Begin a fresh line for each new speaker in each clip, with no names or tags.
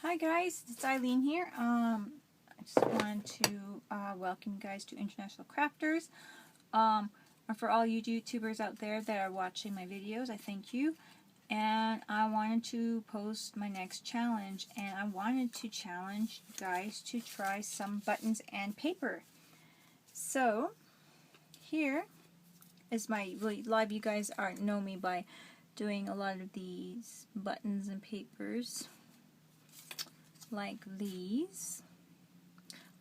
Hi guys, it's Eileen here. I just wanted to welcome you guys to International Crafters. For all you YouTubers out there that are watching my videos, I thank you. And I wanted to post my next challenge, and I wanted to challenge you guys to try some buttons and paper. So here is my, a lot of you guys know me by doing a lot of these buttons and papers like these.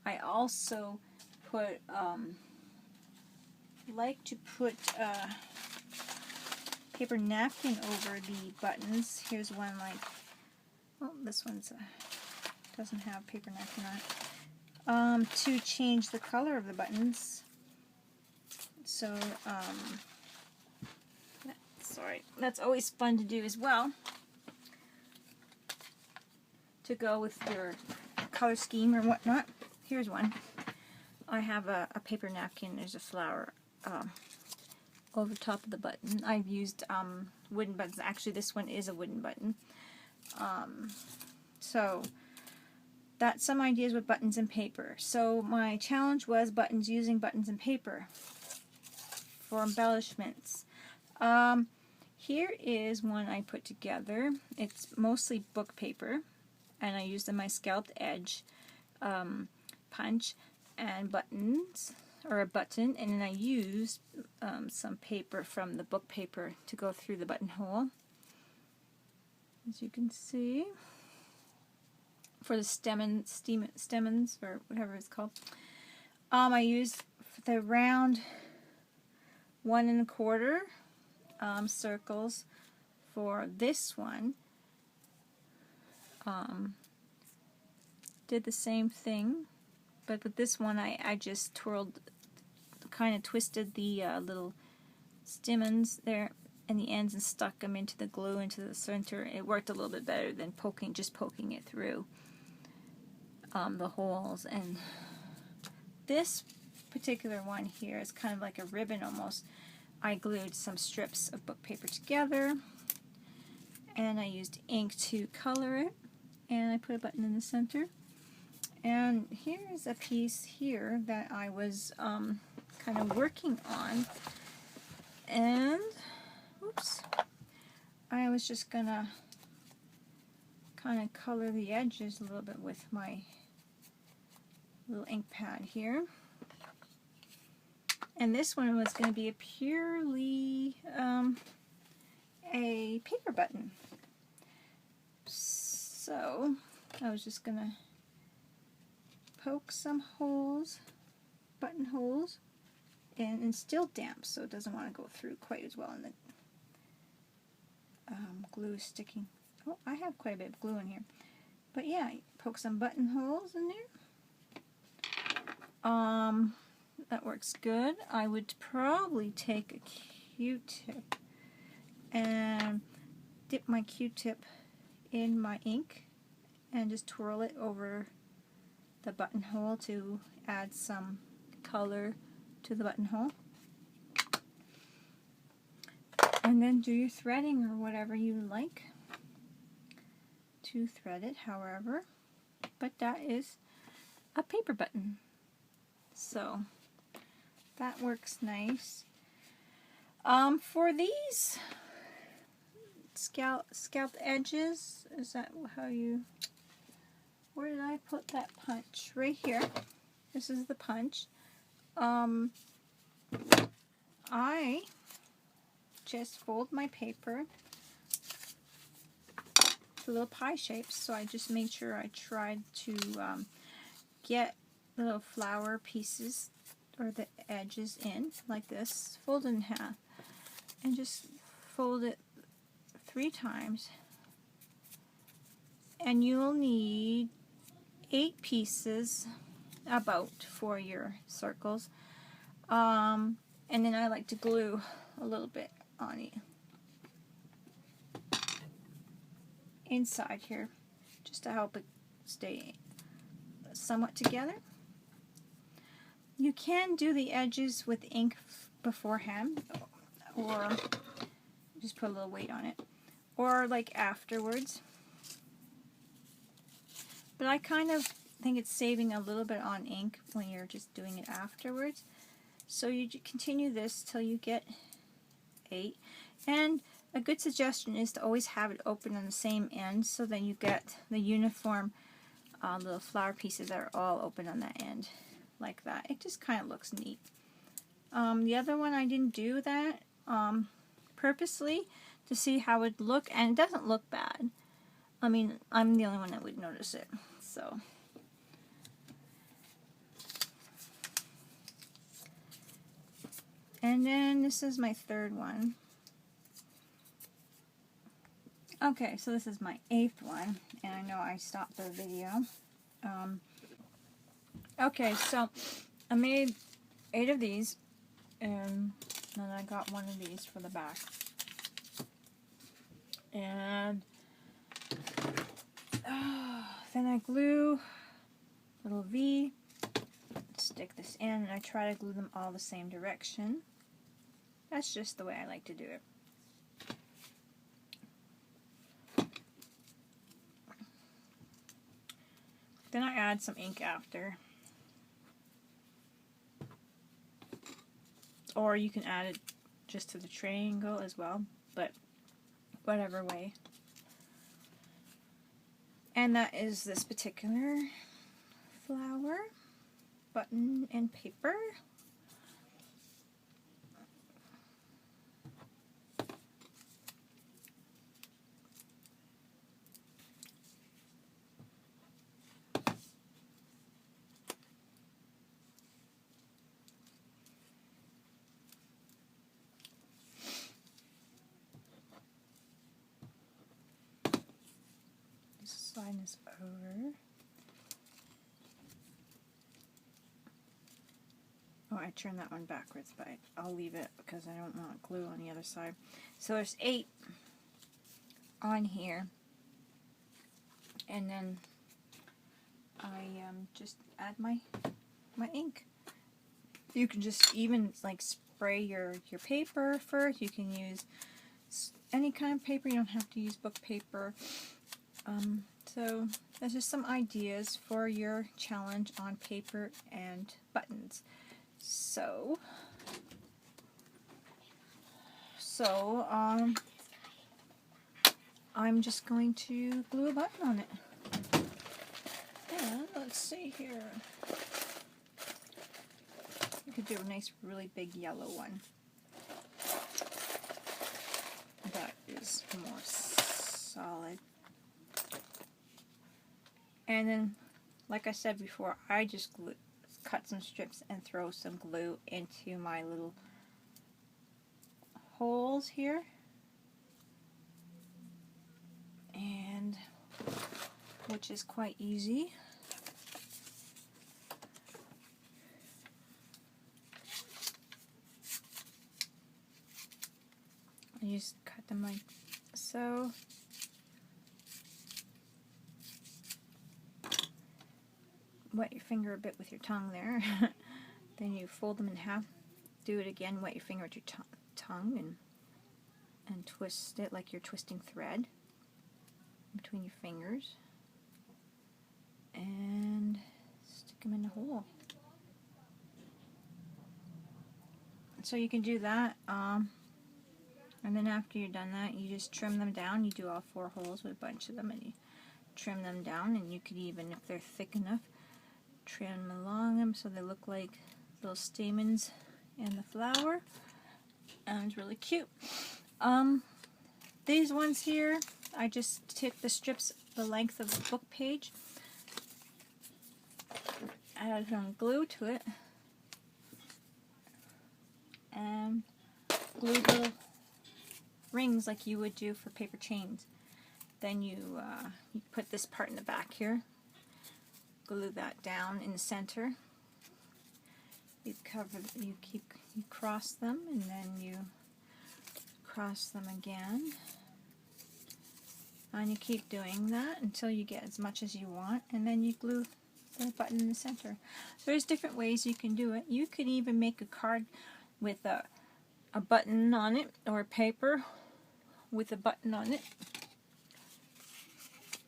I also put like to put paper napkin over the buttons. Here's one like, oh, this one's doesn't have paper napkin on it. To change the color of the buttons. So that's always fun to do as well. To go with your color scheme or whatnot. Here's one. I have a paper napkin. There's a flower over top of the button. I've used wooden buttons. Actually, this one is a wooden button. So that's some ideas with buttons and paper. So my challenge was buttons using buttons and paper for embellishments. Here is one I put together. It's mostly book paper, and I used my scalped edge punch and buttons, or a button, and then I used some paper from the book paper to go through the buttonhole, as you can see, for the stamens or whatever it's called. I used the round 1 1/4 circles for this one. Did the same thing, but with this one I just twirled, kind of twisted the little stamens there and the ends and stuck them into the glue into the center. It worked a little bit better than just poking it through the holes. And this particular one here is kind of like a ribbon almost. I glued some strips of book paper together, and I used ink to color it, and I put a button in the center. And here's a piece here that I was kind of working on, and oops, I was just gonna kind of color the edges a little bit with my little ink pad here. And this one was going to be a purely a paper button. So I was just going to poke some holes, button holes, and it's still damp, so it doesn't want to go through quite as well, and the glue is sticking. Oh, I have quite a bit of glue in here. But yeah, poke some button holes in there. That works good. I would probably take a Q-tip and dip my Q-tip in my ink and just twirl it over the buttonhole to add some color to the buttonhole. And then do your threading or whatever you like to thread it, however. But that is a paper button. So that works nice. For these scalped edges, is that how you, where did I put that punch? Right here. This is the punch. I just fold my paper to little pie shapes, so I just made sure I tried to get little flower pieces or the edges in like this, fold it in half, and just fold it 3 times, and you'll need 8 pieces about for your circles. And then I like to glue a little bit on it inside here just to help it stay somewhat together. You can do the edges with ink beforehand, or just put a little weight on it, or like afterwards. But I kind of think it's saving a little bit on ink when you're just doing it afterwards. So you continue this till you get 8. And a good suggestion is to always have it open on the same end, so then you get the uniform little flower pieces that are all open on that end, like that. It just kind of looks neat. The other one I didn't do that purposely to see how it would look, and it doesn't look bad. I mean, I'm the only one that would notice it. So. And then this is my third one. Okay, so this is my 8th one, and I know I stopped the video. Okay, so I made 8 of these, and then I got one of these for the back. And then I glue little V, stick this in, and I try to glue them all the same direction. That's just the way I like to do it. Then I add some ink after. Or you can add it just to the triangle as well, but whatever way. And that is this particular flower, button, and paper. Slide this over. Oh, I turned that one backwards, but I'll leave it because I don't want glue on the other side. So there's 8 on here, and then I just add my ink. You can just even like spray your paper first. You can use any kind of paper. You don't have to use book paper. So there's just some ideas for your challenge on paper and buttons. So I'm just going to glue a button on it. And let's see here. You could do a nice, really big yellow one. That is more solid. And then, like I said before, I just cut some strips and throw some glue into my little holes here. And, which is quite easy. You just cut them like so. Wet your finger a bit with your tongue there. Then you fold them in half. Do it again. Wet your finger with your tongue and twist it like you're twisting thread between your fingers. And stick them in the hole. So you can do that. And then after you're done that, you just trim them down. You do all 4 holes with a bunch of them, and you trim them down. And you could even, if they're thick enough, trim along them so they look like little stamens in the flower. And it's really cute. These ones here, I just took the strips the length of the book page, added some glue to it, and glued little rings like you would do for paper chains. Then you put this part in the back here. Glue that down in the center. You cross them, and then you cross them again, and you keep doing that until you get as much as you want, and then you glue the button in the center. So there's different ways you can do it. You could even make a card with a button on it, or paper with a button on it.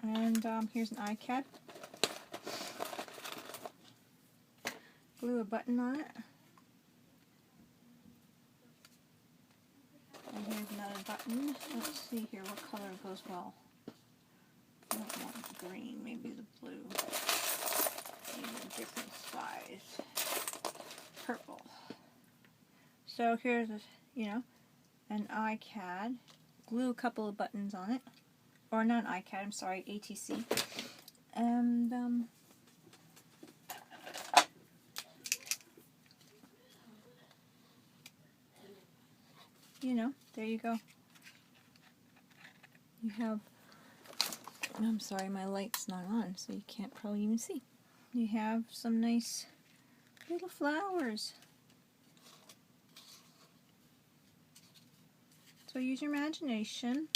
And here's an iCad. glue a button on it. And here's another button. Let's see here what color goes well. I don't want green, maybe the blue. Maybe a different size. Purple. So here's, an iCad. Glue a couple of buttons on it. Or not an iCad, I'm sorry, ATC. And, there you go. You have, I'm sorry, my light's not on, so you can't probably even see. You have some nice little flowers. So use your imagination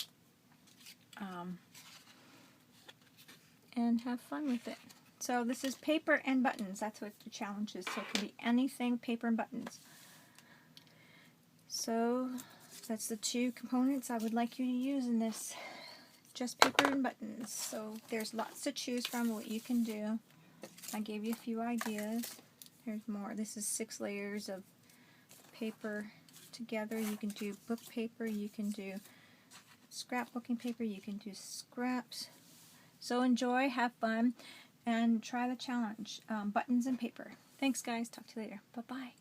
and have fun with it. So this is paper and buttons. That's what the challenge is. So it can be anything, paper and buttons. So that's the two components I would like you to use in this. Just paper and buttons. So there's lots to choose from what you can do. I gave you a few ideas. Here's more. This is 6 layers of paper together. You can do book paper, you can do scrapbooking paper, you can do scraps. So enjoy, have fun, and try the challenge. Buttons and paper. Thanks guys, talk to you later. Bye-bye.